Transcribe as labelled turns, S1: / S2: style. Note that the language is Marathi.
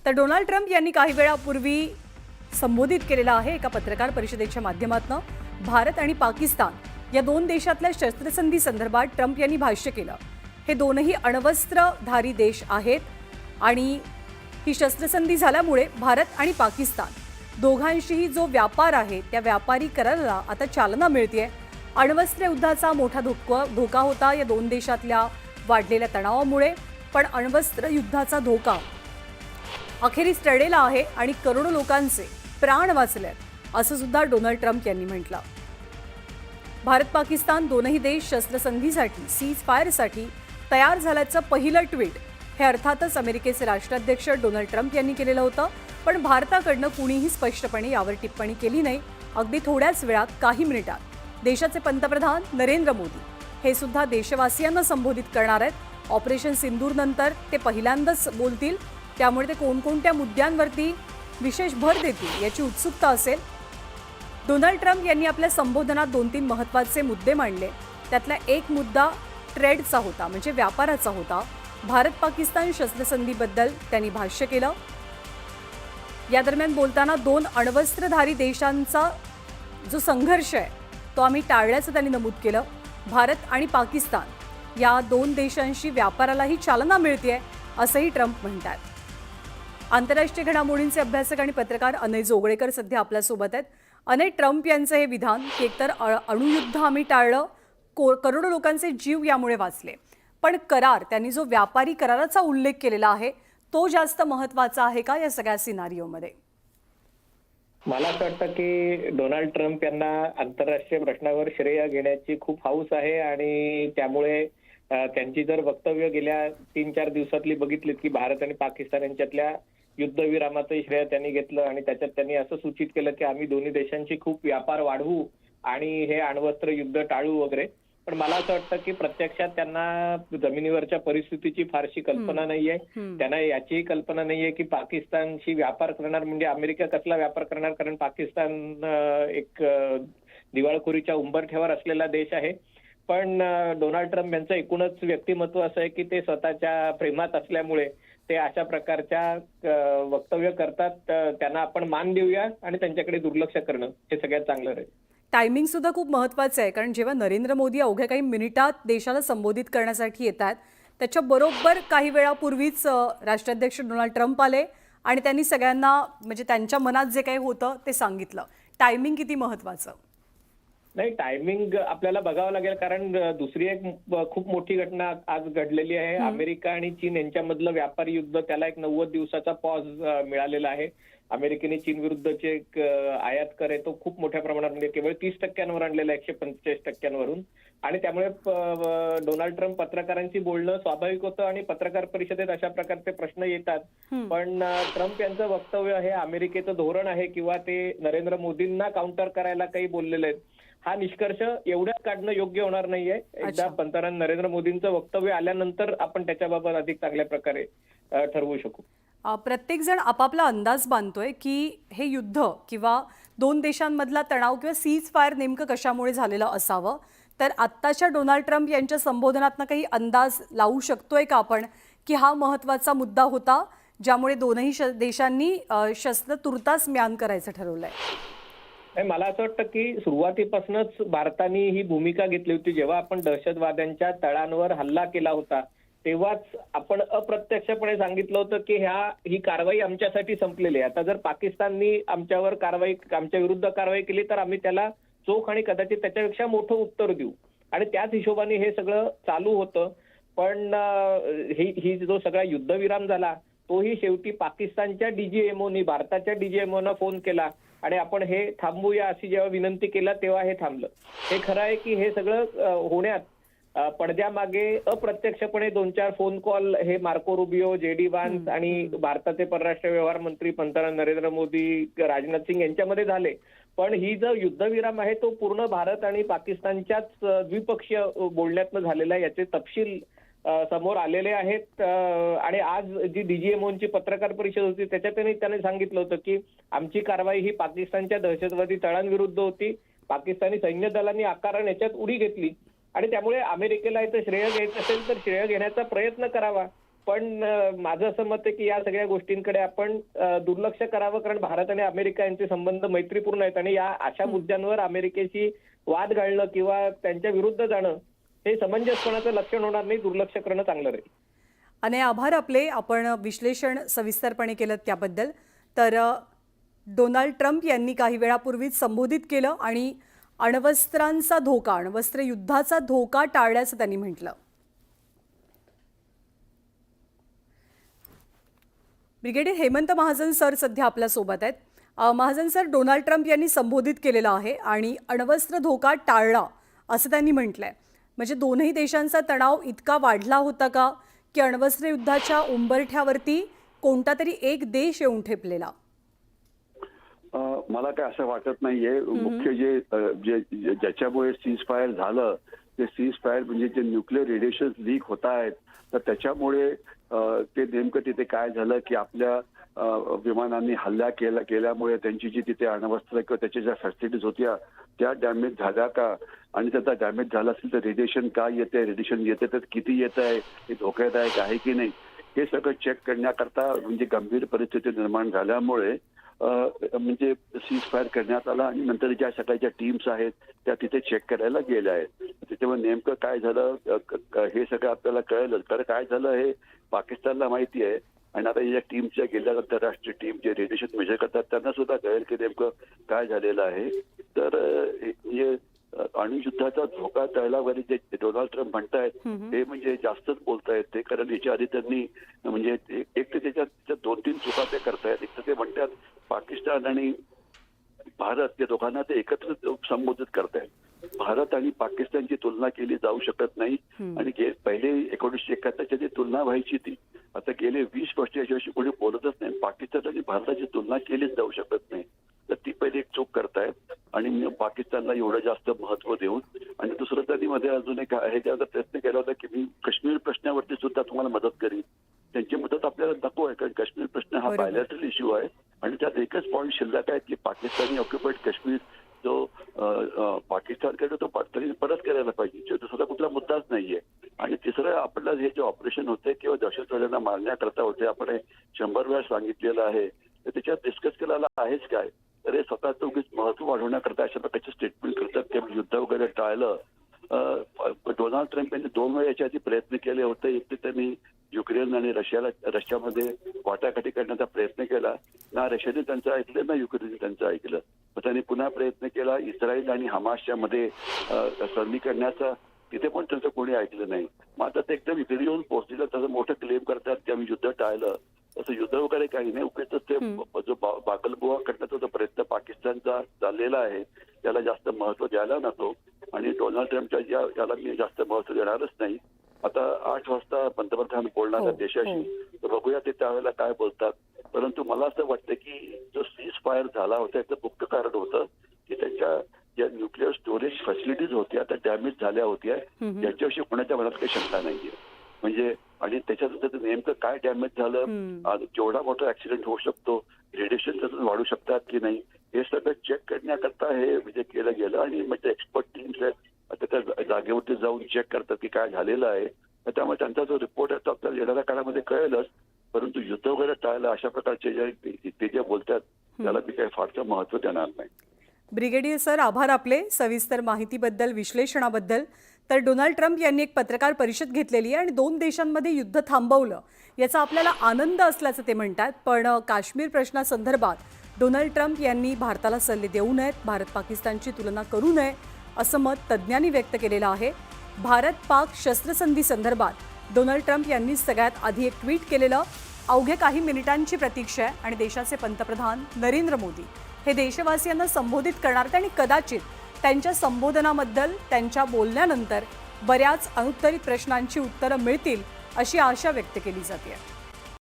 S1: तर डोनाल्ड ट्रम्प यांनी काही वेळापूर्वी संबोधित केलेला आहे एका पत्रकार परिषदेच्या माध्यमातून भारत आणि पाकिस्तान या दोन देशातल्या शस्त्रसंधी संदर्भात ट्रम्प यांनी भाष्य केलं। हे दोनही अण्वस्त्रधारी देश आहेत आणि ही शस्त्रसंधी झाल्यामुळे भारत आणि पाकिस्तान दोघांशीही जो व्यापार आहे त्या व्यापारी कराराला आता चालना मिळतेय। अण्वस्त्र युद्धाचा मोठा धोका होता या दोन देशातल्या वाढलेल्या तणावामुळे, पण अण्वस्त्र युद्धाचा धोका अखेरीस टळलेला आहे आणि करोडो लोकांचे प्राण वाचलेत असं सुद्धा डोनाल्ड ट्रम्प यांनी म्हटलं। भारत पाकिस्तान दोनही देश शस्त्रसंधीसाठी सीज फायरसाठी तयार झाल्याचं पहिलं ट्विट हे अर्थातच अमेरिकेचे राष्ट्राध्यक्ष डोनाल्ड ट्रम्प यांनी केलेलं होतं, पण भारताकडनं कुणीही स्पष्टपणे यावर टिप्पणी केली नाही। अगदी थोड्याच वेळात काही मिनिटात देशाचे पंतप्रधान नरेंद्र मोदी हे सुद्धा देशवासियांना संबोधित करणार आहेत। ऑपरेशन सिंदूर नंतर ते पहिल्यांदाच बोलतील, त्यामुळे ते कोणकोणत्या मुद्द्यांवरती विशेष भर देतील याची उत्सुकता असेल। डोनाल्ड ट्रम्प यांनी आपल्या संबोधनात 2-3 महत्त्वाचे मुद्दे मांडले। त्यातला एक मुद्दा ट्रेडचा होता, म्हणजे व्यापाराचा होता। भारत पाकिस्तान शस्त्रसंधीबद्दल त्यांनी भाष्य केलं। या दरम्यान बोलताना दोन अण्वस्त्रधारी देशांचा जो संघर्ष आहे तो आम्ही टाळल्याचं त्यांनी नमूद केलं। भारत आणि पाकिस्तान या दोन देशांशी व्यापारालाही चालना मिळतेय असंही ट्रम्प म्हणतात। आंतरराष्ट्रीय घडामोडींचे अभ्यासक आणि पत्रकार अनय जोगळेकर सध्या आपल्यासोबत आहेत। अनय, ट्रम्प यांचं हे विधान की एकतर अणुयुद्ध आम्ही टाळलं, करोडो लोकांचे जीव यामुळे वाचले, पण करार त्यांनी जो व्यापारी कराराचा उल्लेख केलेला आहे तो जास्त महत्त्वाचा आहे का या सगळ्या सिनारिओमध्ये?
S2: मला असं वाटतं की डोनाल्ड ट्रम्प यांना आंतरराष्ट्रीय प्रश्नावर श्रेय घेण्याची खूप हौस आहे आणि त्यामुळे त्यांची जर वक्तव्य गेल्या 3-4 दिवसातली बघितलीत की भारत आणि पाकिस्तान यांच्यातल्या युद्धविरामाचं श्रेय त्यांनी घेतलं आणि त्याच्यात त्यांनी असं सूचित केलं की आम्ही दोन्ही देशांची खूप व्यापार वाढवू आणि हे अण्वस्त्र युद्ध टाळू वगैरे। पण मला असं वाटतं की प्रत्यक्षात त्यांना जमिनीवरच्या परिस्थितीची फारशी कल्पना नाहीये। त्यांना याचीही कल्पना नाहीये की पाकिस्तानशी व्यापार करणार म्हणजे अमेरिका कसला व्यापार करणार, कारण पाकिस्तान एक दिवाळखोरीच्या उंबरठ्यावर असलेला देश आहे। पण डोनाल्ड ट्रम्प यांचं एकूणच व्यक्तिमत्व असं आहे की ते स्वतःच्या प्रेमात असल्यामुळे ते अशा प्रकारच्या वक्तव्य करतात। त्यांना आपण मान देऊया आणि त्यांच्याकडे दुर्लक्ष करणं हे सगळ्यात चांगलं राहील।
S1: टायमिंग सुद्धा खूप महत्त्वाचं आहे, कारण जेव्हा नरेंद्र मोदी अवघ्या काही मिनिटात देशाला संबोधित करण्यासाठी येतात त्याच्या बरोबर काही वेळापूर्वीच राष्ट्राध्यक्ष डोनाल्ड ट्रम्प आले आणि त्यांनी सगळ्यांना म्हणजे त्यांच्या मनात जे काही होतं ते सांगितलं। टायमिंग किती महत्त्वाचं?
S2: नाही, टायमिंग आपल्याला बघावं लागेल, कारण दुसरी एक खूप मोठी घटना आज घडलेली आहे। अमेरिका आणि चीन यांच्यामधलं व्यापारी युद्ध त्याला एक 90 दिवसाचा पॉज मिळालेला आहे। अमेरिकेने चीन विरुद्धचे एक आयात कर आहे तो खूप मोठ्या प्रमाणात म्हणजे केवळ 30% आणलेला 145%वरून, आणि त्यामुळे डोनाल्ड ट्रम्प पत्रकारांशी बोलणं स्वाभाविक होतं आणि पत्रकार परिषदेत अशा प्रकारचे प्रश्न येतात। पण ट्रम्प यांचं वक्तव्य हे अमेरिकेचं धोरण आहे किंवा ते नरेंद्र मोदींना काउंटर करायला काही बोललेले आहेत हा निष्कर्ष एवढ्याच काढणं योग्य होणार नाहीये। एकदा पंतप्रधान नरेंद्र मोदींचं वक्तव्य आल्यानंतर आपण त्याच्याबाबत अधिक चांगल्या प्रकारे ठरवू शकू।
S1: प्रत्येक जण आपापला अंदाज बांधतोय की हे युद्ध किंवा दोन देशांमधला तणाव किंवा सीज फायर नेमकं कशामुळे झालेलं असावं। तर आत्ताच्या डोनाल्ड ट्रम्प यांच्या संबोधनातनं काही अंदाज लावू शकतोय का आपण की हा महत्त्वाचा मुद्दा होता ज्यामुळे दोनही देशांनी शस्त्र तुर्तास म्यान करायचं ठरवलंय?
S2: मला असं वाटतं की सुरुवातीपासूनच भारताने ही भूमिका घेतली होती। जेव्हा आपण दहशतवाद्यांच्या तळांवर हल्ला केला होता तेव्हाच आपण अप्रत्यक्षपणे सांगितलं होतं की ही कारवाई आमच्यासाठी संपलेली आहे। आता जर पाकिस्ताननी आमच्या विरुद्ध कारवाई केली तर आम्ही त्याला चोख आणि कदाचित त्याच्यापेक्षा मोठं उत्तर देऊ, आणि त्याच हिशोबाने हे सगळं चालू होतं। पण ही जो सगळा युद्धविराम झाला तोही शेवटी पाकिस्तानच्या डीजीएमओनी भारताच्या डीजीएमओना फोन केला आणि आपण हे थांबूया अशी जेव्हा विनंती केला तेव्हा हे थांबलं। हे खरं आहे की हे सगळं होण्यात पडद्यामागे अप्रत्यक्षपणे 2-4 फोन कॉल हे मार्को रुबियो, JD व्हान्स आणि भारताचे परराष्ट्र व्यवहार मंत्री पंतप्रधान नरेंद्र मोदी, राजनाथ सिंग यांच्यामध्ये झाले। पण ही जो युद्धविराम आहे तो पूर्ण भारत आणि पाकिस्तानच्याच द्विपक्षीय बोलण्यातनं झालेला आहे, याचे तपशील समोर आलेले आहेत। आणि आज जी डीजीएमओची पत्रकार परिषद होती त्याच्यातही त्याने सांगितलं होतं की आमची कारवाई ही पाकिस्तानच्या दहशतवादी तळांविरुद्ध होती। पाकिस्तानी सैन्य दलांनी आकाराने याच्यात उडी घेतली आणि त्यामुळे अमेरिकेला इथं श्रेय घ्यायचं असेल तर श्रेय घेण्याचा प्रयत्न करावा, पण माझं असं मत आहे की या सगळ्या गोष्टींकडे आपण दुर्लक्ष करावं, कारण भारत आणि अमेरिका यांचे संबंध मैत्रीपूर्ण आहेत आणि या अशा मुद्द्यांवर अमेरिकेशी वाद घालणं किंवा त्यांच्या विरुद्ध जाणं हे समंजसपणाचं लक्षण होणार नाही. दुर्लक्ष करणं चांगलं राहील.
S1: आणि आभार आपले. आपण विश्लेषण सविस्तरपणे केलं त्याबद्दल. तर डोनाल्ड ट्रम्प यांनी काही वेळापूर्वीच संबोधित केलं आणि अण्वस्त्रांचा धोका, अण्वस्त्र युद्धाचा धोका टाळल्याचं त्यांनी म्हटलं. ब्रिगेडियर हेमंत महाजन सर सध्या आपल्यासोबत आहेत. महाजन सर, डोनाल्ड ट्रम्प यांनी संबोधित केलेलं आहे आणि अण्वस्त्र धोका टाळला असं त्यांनी म्हटलंय. म्हणजे दोनही देशांचा तणाव इतका वाढला होता का, की अण्वस्त्र युद्धाच्या उंबरठ्यावरती कोणता तरी एक देश येऊन ठेपलेला?
S3: मला काय असं वाटत नाहीये. मुख्य जे ज्याच्यामुळे सीज फायर झालं ते सीज फायर म्हणजे जे न्यूक्लिअर रेडिएशन लीक होत आहेत, तर त्याच्यामुळे ते नेमकं तिथे काय झालं की आपल्या विमानांनी हल्ला केल्यामुळे त्यांची जी तिथे अण्वस्त्र किंवा त्याच्या ज्या फॅसिलिटीज होत्या त्या डॅमेज झाल्या का, आणि त्याचा डॅमेज झाला असेल तर रेडिएशन काय येते, रेडिएशन येते तर किती येत आहे, हे धोकादायक आहे की नाही, हे सगळं चेक करण्याकरता म्हणजे गंभीर परिस्थिती निर्माण झाल्यामुळे म्हणजे सीज फायर करण्यात आला आणि नंतर ज्या सगळ्या टीम्स आहेत त्या तिथे चेक करायला गेल्या आहेत. त्याच्यामुळे नेमकं काय झालं हे सगळं आपल्याला कळलं. तर काय झालं हे पाकिस्तानला माहिती आहे आणि आता या टीमच्या गेल्या आंतरराष्ट्रीय टीम जे रेडिएशन मेजर करतात त्यांना सुद्धा कळेल की नेमकं काय झालेलं आहे. तर हे अणुयुद्धाचा धोका टळला वगैरे जे डोनाल्ड ट्रम्प म्हणतायत ते म्हणजे जास्तच बोलतायत ते, कारण याच्या आधी त्यांनी म्हणजे एक तर त्याच्यात 2-3 चुका ते करतायत. एक तर ते म्हणतात पाकिस्तान आणि भारत या दोघांना ते एकत्र संबोधित करतायत. भारत आणि पाकिस्तानची तुलना केली जाऊ शकत नाही आणि पहिले 1971च्या जी तुलना व्हायची ती आता गेले 20 वर्ष याच्याविषयी कोणी बोलतच नाही. पाकिस्तान आणि भारताची तुलना केलीच जाऊ शकत नाही. तर ती पहिली एक चूक करतायत आणि पाकिस्तानला एवढं जास्त महत्व देऊन. आणि दुसरं त्यांनी मध्ये अजून एक ह्याच्यावर प्रयत्न केला होता की मी काश्मीर प्रश्नावरती सुद्धा तुम्हाला मदत करीन. त्यांची मदत आपल्याला नको आहे, कारण काश्मीर प्रश्न हा बायलॅटरल इश्यू आहे आणि त्यात एकच पॉईंट शिल्लक आहे की पाकिस्तानी ऑक्युपाईड काश्मीर जो पाकिस्तानकडे तो परत करायला पाहिजे. दुसरा कुठला मुद्दाच नाहीये. आणि तिसरं आपल्याला हे जे ऑपरेशन होते किंवा दहशतवाद्यांना मारण्याकरता होते आपण 100 वेळा सांगितलेलं आहे, तर त्याच्यात डिस्कस केलेला आहेच काय, तर हे स्वतःचं उगीच महत्व वाढवण्याकरता अशा प्रकारचे स्टेटमेंट करतात की युद्ध वगैरे टाळलं. डोनाल्ड ट्रम्प यांनी 2 वेळा याच्या आधी प्रयत्न केले होते. एक तर त्यांनी युक्रेन आणि रशियामध्ये वाटाघाटी करण्याचा प्रयत्न केला ना, रशियाने त्यांचं ऐकलं ना युक्रेनने त्यांचं ऐकलं. मग त्यांनी पुन्हा प्रयत्न केला इस्रायल आणि हमासच्या मध्ये संधी करण्याचा, तिथे पण त्यांचं कोणी ऐकलं नाही. मग आता ते एकदम इकडे येऊन पोहोचलेलं त्याचं मोठं क्लेम करतात की आम्ही युद्ध टाळलं. असं युद्ध वगैरे काही नाही. उगीच ते जो बागलबुवा करण्याचा जो प्रयत्न पाकिस्तानचा चाललेला आहे त्याला जास्त महत्व द्यायला नको आणि डोनाल्ड ट्रम्पच्या याला मी जास्त महत्व देणारच नाही. आता 8 वाजता पंतप्रधान बोलणाऱ्या देशाशी, तर बघूया ते त्यावेळेला काय बोलतात. परंतु मला असं वाटतं की जो सीज फायर झाला होता याचं मुख्य कारण होतं की त्यांच्या ज्या न्यूक्लिअर स्टोरेज फॅसिलिटीज होत्या त्या डॅमेज झाल्या होत्या, याच्याविषयी कोणाच्या मनात काही शंका नाहीये. म्हणजे आणि त्याच्यानंतर नेमकं काय डॅमेज झालं, जेवढा मोठा ऍक्सिडेंट होऊ शकतो, रेडिएशन त्यातून वाढू शकतात की नाही, हे सगळं चेक करण्याकरता हे म्हणजे केलं गेलं. आणि म्हणजे एक्सपर्ट टीम्स आहेत आता त्या जागेवरती जाऊन चेक करतात की काय झालेलं आहे. तर त्यामुळे त्यांचा जो रिपोर्ट आहे तो आपल्याला येणाऱ्या काळामध्ये कळेलच. परंतु युद्ध वगैरे टाळलं अशा प्रकारचे ते जे बोलतात त्याला मी काही फारसं महत्व देणार नाही.
S1: ब्रिगेडियर सर, आभार आपले सविस्तर माहितीबद्दल, विश्लेषणाबद्दल. तर डोनाल्ड ट्रम्प यांनी एक पत्रकार परिषद घेतलेली आहे आणि 2 देशांमध्ये युद्ध थांबवलं याचा आपल्याला आनंद असल्याचं ते म्हणतात. पण काश्मीर प्रश्नासंदर्भात डोनाल्ड ट्रम्प यांनी भारताला सल्ले देऊ नयेत, भारत पाकिस्तानची तुलना करू नये असं मत तज्ज्ञांनी व्यक्त केलेलं आहे. भारत पाक शस्त्रसंधी संदर्भात डोनाल्ड ट्रम्प यांनी सगळ्यात आधी एक ट्विट केलेलं. अवघ्या काही मिनिटांची प्रतीक्षा आहे आणि देशाचे पंतप्रधान नरेंद्र मोदी हे देशवासियांना संबोधित करणार आणि कदाचित त्यांच्या संबोधनाबद्दल त्यांच्या बोलण्यानंतर बऱ्याच अनुत्तरित प्रश्नांची उत्तरं मिळतील अशी आशा व्यक्त केली जाते.